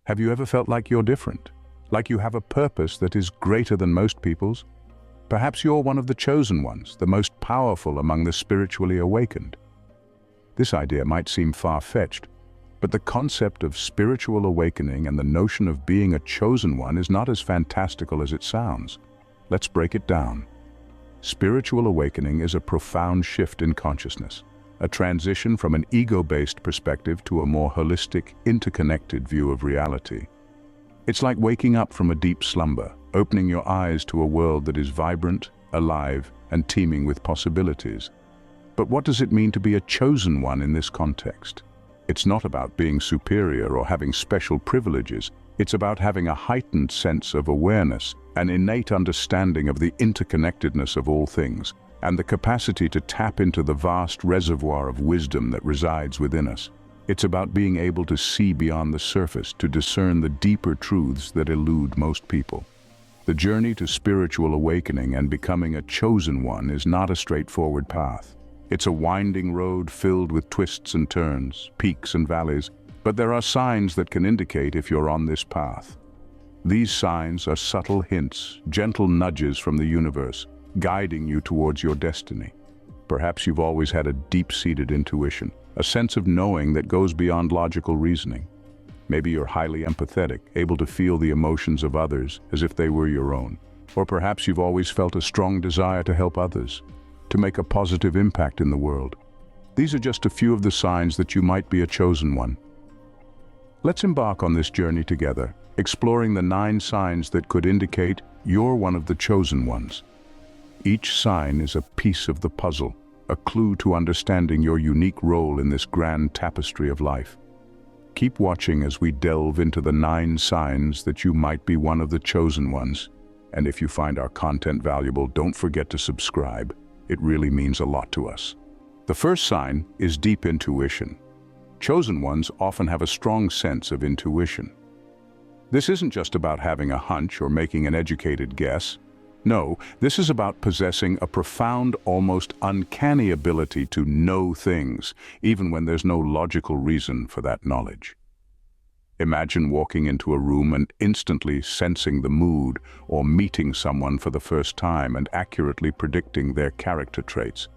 Have you ever felt like you're different? Like you have a purpose that is greater than most people's? Perhaps you're one of the chosen ones, the most powerful among the spiritually awakened. This idea might seem far-fetched, but the concept of spiritual awakening and the notion of being a chosen one is not as fantastical as it sounds. Let's break it down. Spiritual awakening is a profound shift in consciousness, a transition from an ego-based perspective to a more holistic, interconnected view of reality. It's like waking up from a deep slumber, opening your eyes to a world that is vibrant, alive, and teeming with possibilities. But what does it mean to be a chosen one in this context? It's not about being superior or having special privileges. It's about having a heightened sense of awareness, an innate understanding of the interconnectedness of all things, and the capacity to tap into the vast reservoir of wisdom that resides within us. It's about being able to see beyond the surface, to discern the deeper truths that elude most people. The journey to spiritual awakening and becoming a chosen one is not a straightforward path. It's a winding road filled with twists and turns, peaks and valleys, but there are signs that can indicate if you're on this path. These signs are subtle hints, gentle nudges from the universe, guiding you towards your destiny. Perhaps you've always had a deep-seated intuition, a sense of knowing that goes beyond logical reasoning. Maybe you're highly empathetic, able to feel the emotions of others as if they were your own. Or perhaps you've always felt a strong desire to help others, to make a positive impact in the world. These are just a few of the signs that you might be a chosen one. Let's embark on this journey together, exploring the 9 signs that could indicate you're one of the chosen ones. Each sign is a piece of the puzzle, a clue to understanding your unique role in this grand tapestry of life. Keep watching as we delve into the 9 signs that you might be one of the chosen ones. And if you find our content valuable, don't forget to subscribe. It really means a lot to us. The first sign is deep intuition. Chosen ones often have a strong sense of intuition. This isn't just about having a hunch or making an educated guess. No, this is about possessing a profound, almost uncanny ability to know things, even when there's no logical reason for that knowledge. Imagine walking into a room and instantly sensing the mood, or meeting someone for the first time and accurately predicting their character traits.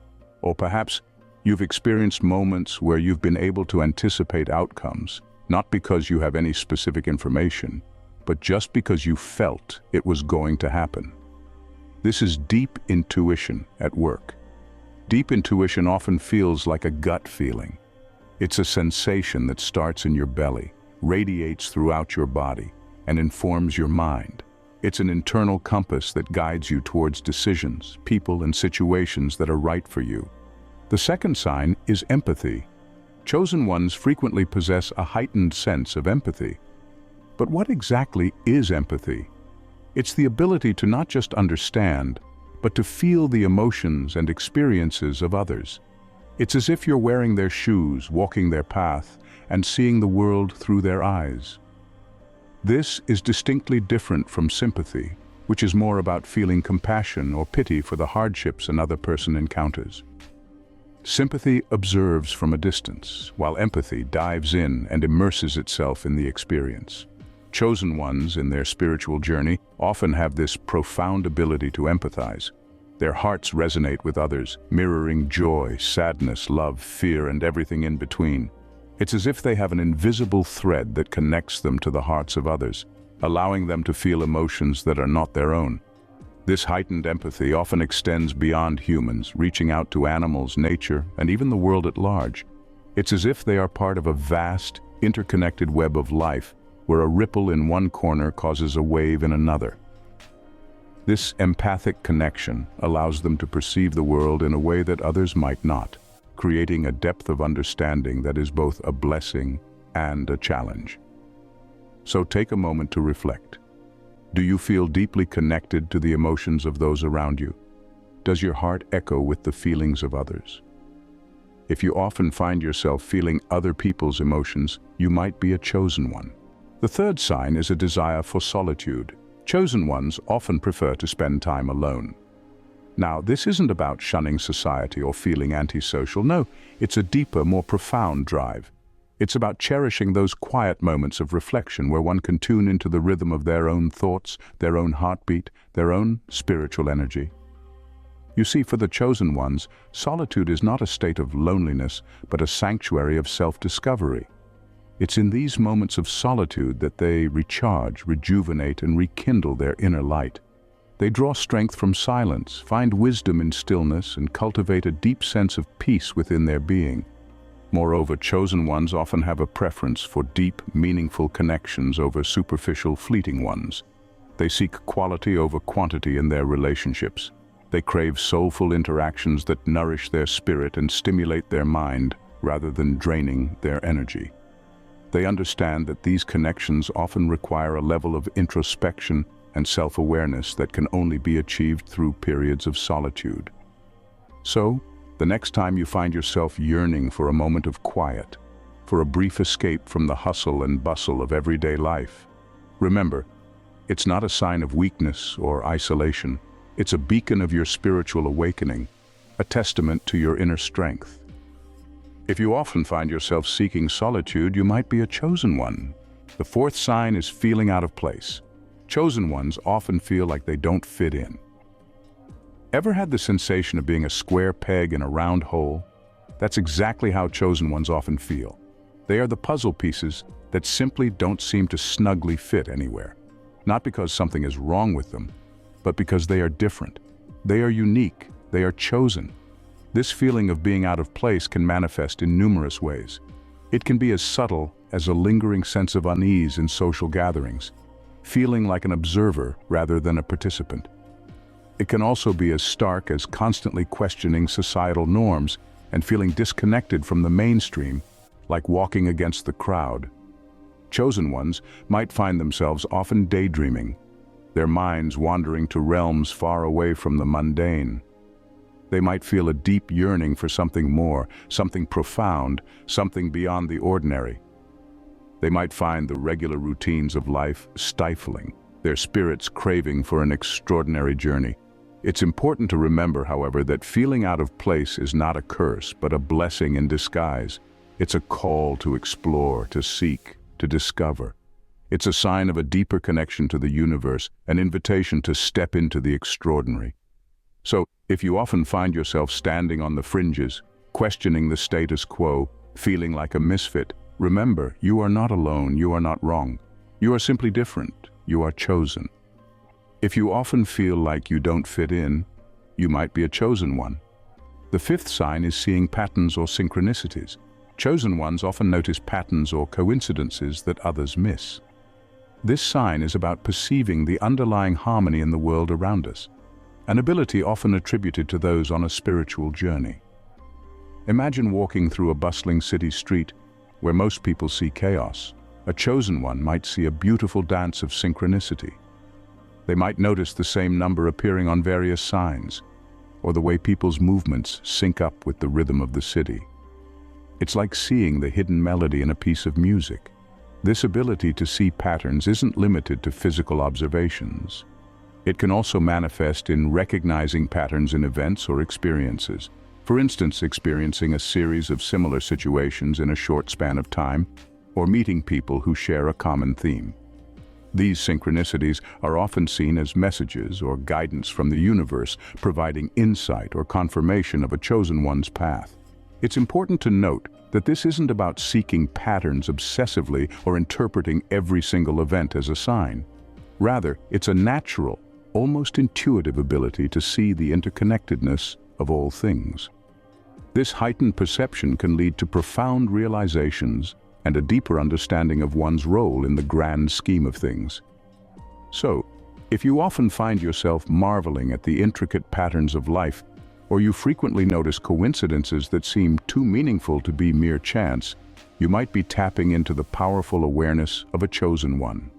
Or perhaps you've experienced moments where you've been able to anticipate outcomes, not because you have any specific information, but just because you felt it was going to happen. This is deep intuition at work. Deep intuition often feels like a gut feeling. It's a sensation that starts in your belly, radiates throughout your body, and informs your mind. It's an internal compass that guides you towards decisions, people, and situations that are right for you. The second sign is empathy. Chosen ones frequently possess a heightened sense of empathy. But what exactly is empathy? It's the ability to not just understand, but to feel the emotions and experiences of others. It's as if you're wearing their shoes, walking their path, and seeing the world through their eyes. This is distinctly different from sympathy, which is more about feeling compassion or pity for the hardships another person encounters. Sympathy observes from a distance, while empathy dives in and immerses itself in the experience. Chosen ones in their spiritual journey often have this profound ability to empathize. Their hearts resonate with others, mirroring joy, sadness, love, fear, and everything in between. It's as if they have an invisible thread that connects them to the hearts of others, allowing them to feel emotions that are not their own. This heightened empathy often extends beyond humans, reaching out to animals, nature, and even the world at large. It's as if they are part of a vast, interconnected web of life, where a ripple in one corner causes a wave in another. This empathic connection allows them to perceive the world in a way that others might not, creating a depth of understanding that is both a blessing and a challenge. So take a moment to reflect. Do you feel deeply connected to the emotions of those around you? Does your heart echo with the feelings of others? If you often find yourself feeling other people's emotions, you might be a chosen one. The third sign is a desire for solitude. Chosen ones often prefer to spend time alone. Now, this isn't about shunning society or feeling antisocial. No, it's a deeper, more profound drive. It's about cherishing those quiet moments of reflection where one can tune into the rhythm of their own thoughts, their own heartbeat, their own spiritual energy. You see, for the chosen ones, solitude is not a state of loneliness, but a sanctuary of self-discovery. It's in these moments of solitude that they recharge, rejuvenate, and rekindle their inner light. They draw strength from silence, find wisdom in stillness, and cultivate a deep sense of peace within their being. Moreover, chosen ones often have a preference for deep, meaningful connections over superficial, fleeting ones. They seek quality over quantity in their relationships. They crave soulful interactions that nourish their spirit and stimulate their mind, rather than draining their energy. They understand that these connections often require a level of introspection and self-awareness that can only be achieved through periods of solitude. So, the next time you find yourself yearning for a moment of quiet, for a brief escape from the hustle and bustle of everyday life, remember, it's not a sign of weakness or isolation. It's a beacon of your spiritual awakening, a testament to your inner strength. If you often find yourself seeking solitude, you might be a chosen one. The fourth sign is feeling out of place. Chosen ones often feel like they don't fit in. Ever had the sensation of being a square peg in a round hole? That's exactly how chosen ones often feel. They are the puzzle pieces that simply don't seem to snugly fit anywhere. Not because something is wrong with them, but because they are different. They are unique. They are chosen. This feeling of being out of place can manifest in numerous ways. It can be as subtle as a lingering sense of unease in social gatherings, feeling like an observer rather than a participant. It can also be as stark as constantly questioning societal norms and feeling disconnected from the mainstream, like walking against the crowd. Chosen ones might find themselves often daydreaming, their minds wandering to realms far away from the mundane. They might feel a deep yearning for something more, something profound, something beyond the ordinary. They might find the regular routines of life stifling, their spirits craving for an extraordinary journey. It's important to remember, however, that feeling out of place is not a curse, but a blessing in disguise. It's a call to explore, to seek, to discover. It's a sign of a deeper connection to the universe, an invitation to step into the extraordinary. So, if you often find yourself standing on the fringes, questioning the status quo, feeling like a misfit, remember, you are not alone, you are not wrong. You are simply different, you are chosen. If you often feel like you don't fit in, you might be a chosen one. The fifth sign is seeing patterns or synchronicities. Chosen ones often notice patterns or coincidences that others miss. This sign is about perceiving the underlying harmony in the world around us, an ability often attributed to those on a spiritual journey. Imagine walking through a bustling city street where most people see chaos. A chosen one might see a beautiful dance of synchronicity. They might notice the same number appearing on various signs, or the way people's movements sync up with the rhythm of the city. It's like seeing the hidden melody in a piece of music. This ability to see patterns isn't limited to physical observations. It can also manifest in recognizing patterns in events or experiences. For instance, experiencing a series of similar situations in a short span of time, or meeting people who share a common theme. These synchronicities are often seen as messages or guidance from the universe, providing insight or confirmation of a chosen one's path. It's important to note that this isn't about seeking patterns obsessively or interpreting every single event as a sign. Rather, it's a natural, almost intuitive ability to see the interconnectedness of all things. This heightened perception can lead to profound realizations and a deeper understanding of one's role in the grand scheme of things. So, if you often find yourself marveling at the intricate patterns of life, or you frequently notice coincidences that seem too meaningful to be mere chance, you might be tapping into the powerful awareness of a chosen one.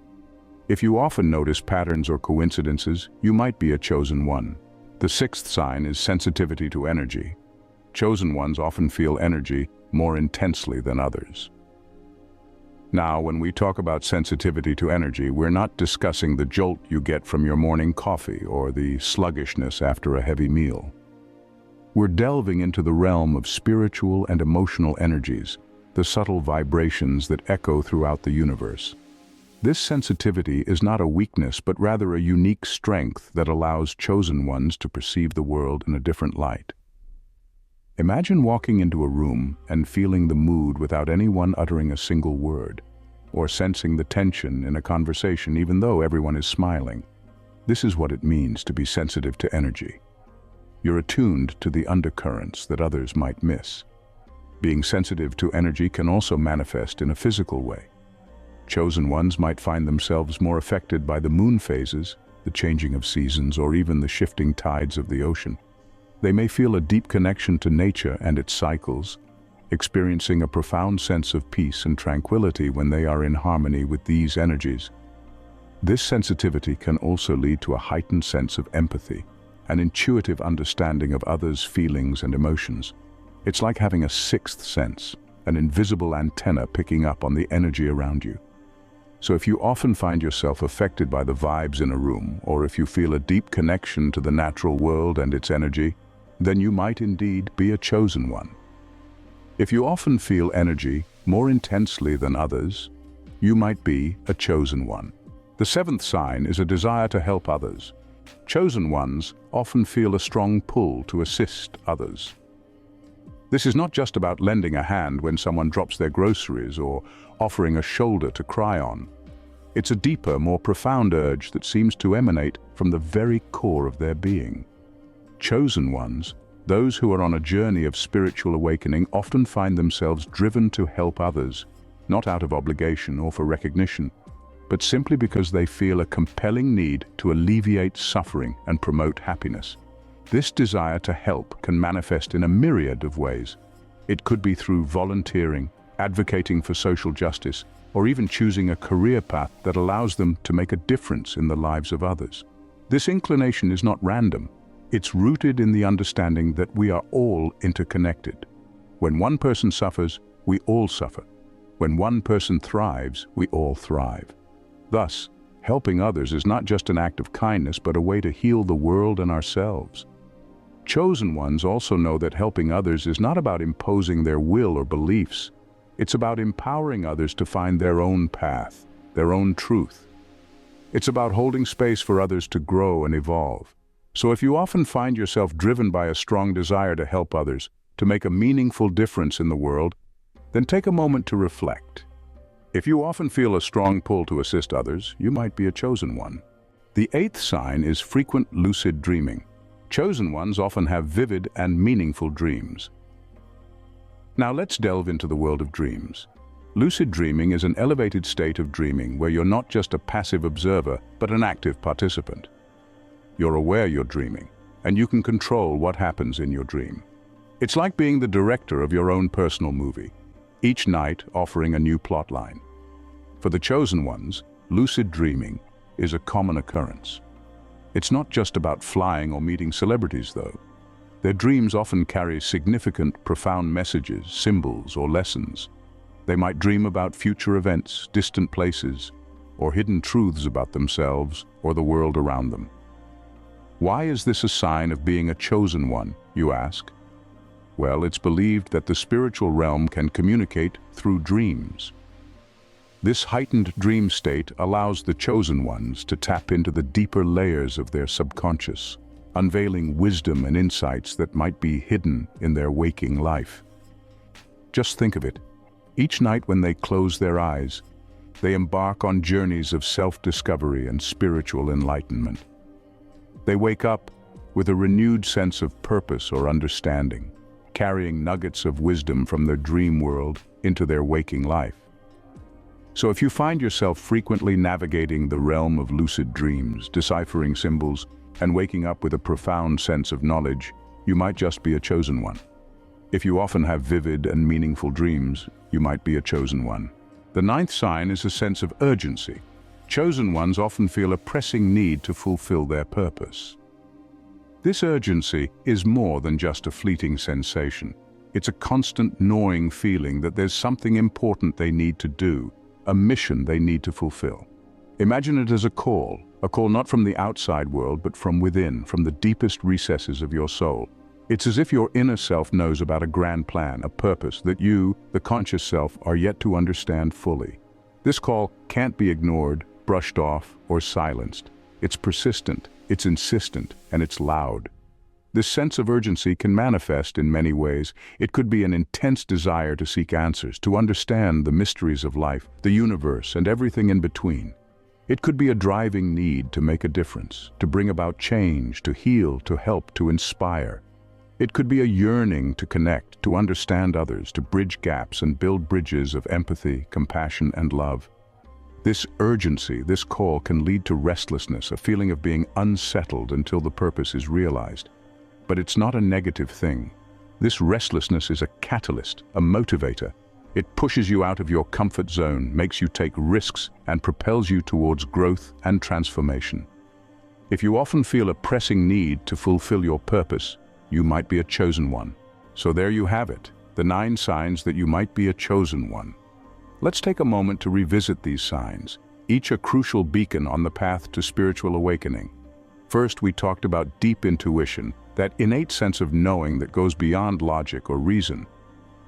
If you often notice patterns or coincidences, you might be a chosen one. The sixth sign is sensitivity to energy. Chosen ones often feel energy more intensely than others. Now, when we talk about sensitivity to energy, we're not discussing the jolt you get from your morning coffee or the sluggishness after a heavy meal. We're delving into the realm of spiritual and emotional energies the subtle vibrations that echo throughout the universe. This sensitivity is not a weakness, but rather a unique strength that allows chosen ones to perceive the world in a different light. Imagine walking into a room and feeling the mood without anyone uttering a single word, or sensing the tension in a conversation even though everyone is smiling. This is what it means to be sensitive to energy. You're attuned to the undercurrents that others might miss. Being sensitive to energy can also manifest in a physical way. Chosen ones might find themselves more affected by the moon phases, the changing of seasons, or even the shifting tides of the ocean. They may feel a deep connection to nature and its cycles, experiencing a profound sense of peace and tranquility when they are in harmony with these energies. This sensitivity can also lead to a heightened sense of empathy, an intuitive understanding of others' feelings and emotions. It's like having a sixth sense, an invisible antenna picking up on the energy around you. So if you often find yourself affected by the vibes in a room, or if you feel a deep connection to the natural world and its energy, then you might indeed be a chosen one. If you often feel energy more intensely than others, you might be a chosen one. The seventh sign is a desire to help others. Chosen ones often feel a strong pull to assist others. This is not just about lending a hand when someone drops their groceries or offering a shoulder to cry on. It's a deeper, more profound urge that seems to emanate from the very core of their being. Chosen ones, those who are on a journey of spiritual awakening, often find themselves driven to help others, not out of obligation or for recognition, but simply because they feel a compelling need to alleviate suffering and promote happiness. This desire to help can manifest in a myriad of ways. It could be through volunteering, advocating for social justice, or even choosing a career path that allows them to make a difference in the lives of others. This inclination is not random. It's rooted in the understanding that we are all interconnected. When one person suffers, we all suffer. When one person thrives, we all thrive. Thus, helping others is not just an act of kindness, but a way to heal the world and ourselves. Chosen ones also know that helping others is not about imposing their will or beliefs. It's about empowering others to find their own path, their own truth. It's about holding space for others to grow and evolve. So if you often find yourself driven by a strong desire to help others, to make a meaningful difference in the world, then take a moment to reflect. If you often feel a strong pull to assist others, you might be a chosen one. The eighth sign is frequent lucid dreaming. Chosen ones often have vivid and meaningful dreams. Now let's delve into the world of dreams. Lucid dreaming is an elevated state of dreaming where you're not just a passive observer, but an active participant. You're aware you're dreaming, and you can control what happens in your dream. It's like being the director of your own personal movie, each night offering a new plotline. For the chosen ones, lucid dreaming is a common occurrence. It's not just about flying or meeting celebrities, though. Their dreams often carry significant, profound messages, symbols, or lessons. They might dream about future events, distant places, or hidden truths about themselves or the world around them. Why is this a sign of being a chosen one, you ask? Well, it's believed that the spiritual realm can communicate through dreams. This heightened dream state allows the chosen ones to tap into the deeper layers of their subconscious, unveiling wisdom and insights that might be hidden in their waking life. Just think of it. Each night when they close their eyes, they embark on journeys of self-discovery and spiritual enlightenment. They wake up with a renewed sense of purpose or understanding, carrying nuggets of wisdom from their dream world into their waking life. So if you find yourself frequently navigating the realm of lucid dreams, deciphering symbols, and waking up with a profound sense of knowledge, you might just be a chosen one. If you often have vivid and meaningful dreams, you might be a chosen one. The ninth sign is a sense of urgency. Chosen ones often feel a pressing need to fulfill their purpose. This urgency is more than just a fleeting sensation. It's a constant gnawing feeling that there's something important they need to do, a mission they need to fulfill. Imagine it as a call not from the outside world, but from within, from the deepest recesses of your soul. It's as if your inner self knows about a grand plan, a purpose that you, the conscious self, are yet to understand fully. This call can't be ignored, brushed off, or silenced. It's persistent, it's insistent, and it's loud. This sense of urgency can manifest in many ways. It could be an intense desire to seek answers, to understand the mysteries of life, the universe, and everything in between. It could be a driving need to make a difference, to bring about change, to heal, to help, to inspire. It could be a yearning to connect, to understand others, to bridge gaps and build bridges of empathy, compassion, and love. This urgency, this call can lead to restlessness, a feeling of being unsettled until the purpose is realized. But it's not a negative thing. This restlessness is a catalyst, a motivator. It pushes you out of your comfort zone, makes you take risks, and propels you towards growth and transformation. If you often feel a pressing need to fulfill your purpose, you might be a chosen one. So there you have it, the 9 signs that you might be a chosen one. Let's take a moment to revisit these signs, each a crucial beacon on the path to spiritual awakening. First, we talked about deep intuition, that innate sense of knowing that goes beyond logic or reason.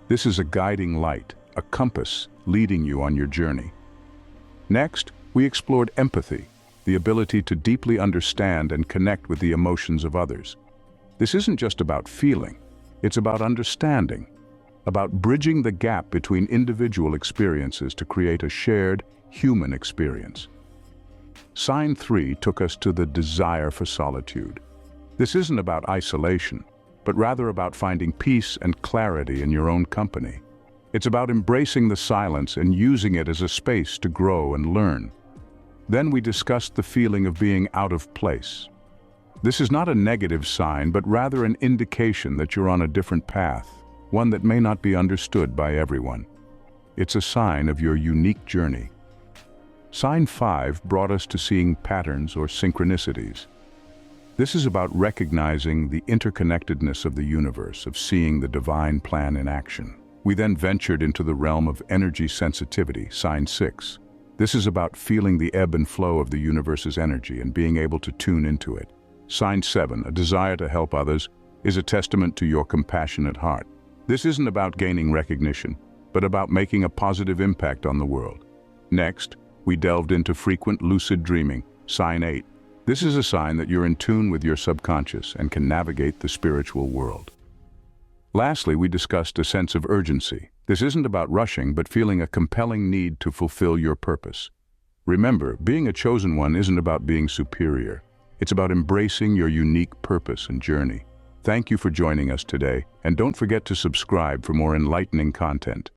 This is a guiding light, a compass leading you on your journey. Next, we explored empathy, the ability to deeply understand and connect with the emotions of others. This isn't just about feeling, it's about understanding, about bridging the gap between individual experiences to create a shared, human experience. Sign 3 took us to the desire for solitude. This isn't about isolation, but rather about finding peace and clarity in your own company. It's about embracing the silence and using it as a space to grow and learn. Then we discussed the feeling of being out of place. This is not a negative sign, but rather an indication that you're on a different path, one that may not be understood by everyone. It's a sign of your unique journey. Sign 5 brought us to seeing patterns or synchronicities. This is about recognizing the interconnectedness of the universe, of seeing the divine plan in action. We then ventured into the realm of energy sensitivity, sign 6. This is about feeling the ebb and flow of the universe's energy and being able to tune into it. Sign 7, a desire to help others, is a testament to your compassionate heart. This isn't about gaining recognition, but about making a positive impact on the world. Next, we delved into frequent lucid dreaming, sign 8. This is a sign that you're in tune with your subconscious and can navigate the spiritual world. Lastly, we discussed a sense of urgency. This isn't about rushing, but feeling a compelling need to fulfill your purpose. Remember, being a chosen one isn't about being superior. It's about embracing your unique purpose and journey. Thank you for joining us today, and don't forget to subscribe for more enlightening content.